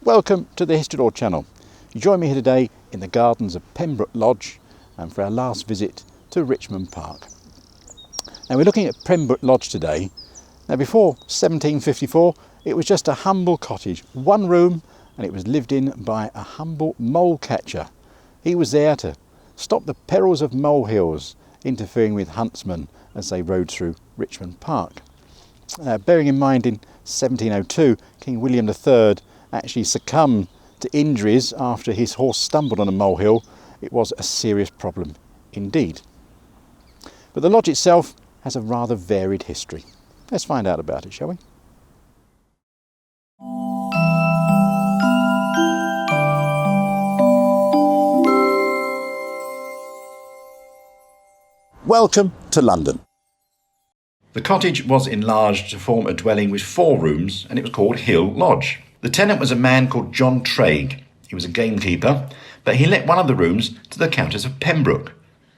Welcome to the History Lord channel. You join me here today in the gardens of Pembroke Lodge and for our last visit to Richmond Park. Now we're looking at Pembroke Lodge today. Now before 1754 it was just a humble cottage, one room, and it was lived in by a humble mole catcher. He was there to stop the perils of molehills interfering with huntsmen as they rode through Richmond Park. Bearing in mind in 1702 King William III actually succumbed to injuries after his horse stumbled on a molehill, it was a serious problem indeed. But the lodge itself has a rather varied history. Let's find out about it, shall we? Welcome to London. The cottage was enlarged to form a dwelling with 4 rooms, and it was called Hill Lodge. The tenant was a man called John Traig. He was a gamekeeper, but he let one of the rooms to the Countess of Pembroke,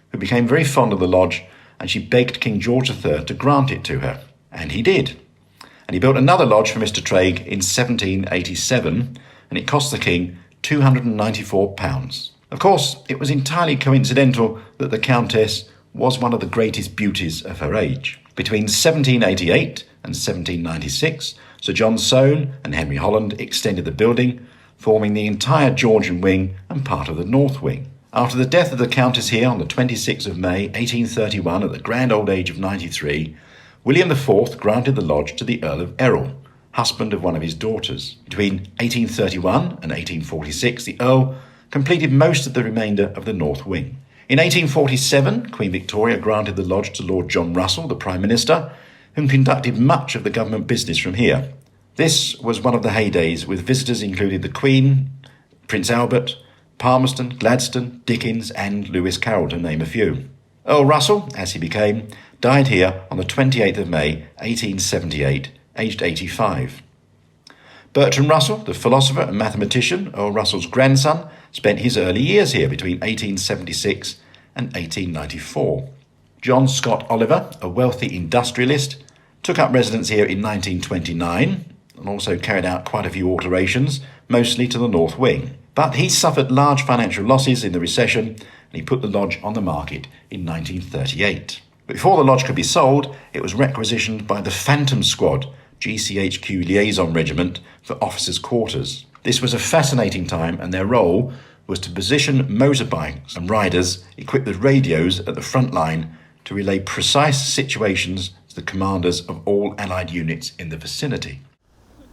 who became very fond of the lodge, and she begged King George III to grant it to her. And he did. And he built another lodge for Mr. Traig in 1787, and it cost the king £294. Of course, it was entirely coincidental that the Countess was one of the greatest beauties of her age. Between 1788 and 1796, Sir John Soane and Henry Holland extended the building, forming the entire Georgian wing and part of the north wing. After the death of the Countess here on the 26th of May 1831 at the grand old age of 93, William IV granted the lodge to the Earl of Errol, husband of one of his daughters. Between 1831 and 1846, the Earl completed most of the remainder of the north wing. In 1847, Queen Victoria granted the lodge to Lord John Russell, the Prime Minister, who conducted much of the government business from here. This was one of the heydays, with visitors including the Queen, Prince Albert, Palmerston, Gladstone, Dickens and Lewis Carroll, to name a few. Earl Russell, as he became, died here on the 28th of May 1878, aged 85. Bertrand Russell, the philosopher and mathematician, Earl Russell's grandson, spent his early years here between 1876 and 1894. John Scott Oliver, a wealthy industrialist, took up residence here in 1929 and also carried out quite a few alterations, mostly to the north wing. But he suffered large financial losses in the recession and he put the lodge on the market in 1938. Before the lodge could be sold, it was requisitioned by the Phantom Squad, GCHQ Liaison Regiment, for officers' quarters. This was a fascinating time, and their role was to position motorbikes and riders equipped with radios at the front line to relay precise situations to the commanders of all Allied units in the vicinity.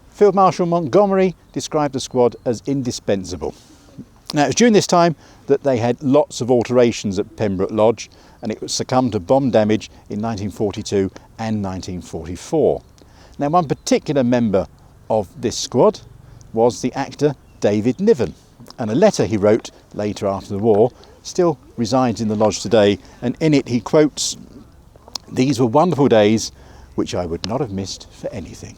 Field Marshal Montgomery described the squad as indispensable. Now, it was during this time that they had lots of alterations at Pembroke Lodge, and it succumbed to bomb damage in 1942 and 1944. Now, one particular member of this squad was the actor David Niven, and a letter he wrote later after the war still resides in the lodge today, and in it he quotes, "These were wonderful days which I would not have missed for anything."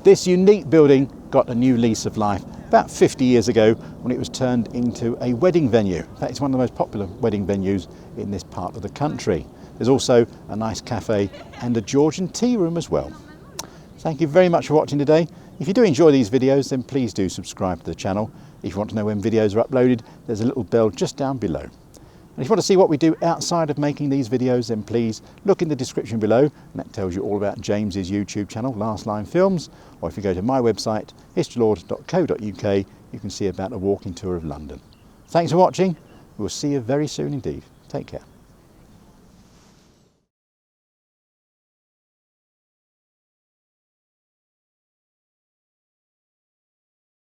This unique building got a new lease of life about 50 years ago when it was turned into a wedding venue. In fact, it's one of the most popular wedding venues in this part of the country. There's also a nice cafe and a Georgian tea room as well. Thank you very much for watching today. If you do enjoy these videos, then please do subscribe to the channel. If you want to know when videos are uploaded, there's a little bell just down below. And if you want to see what we do outside of making these videos, then please look in the description below, and that tells you all about James's YouTube channel, Last Line Films, or if you go to my website, historylord.co.uk, you can see about a walking tour of London. Thanks for watching. We'll see you very soon indeed. Take care.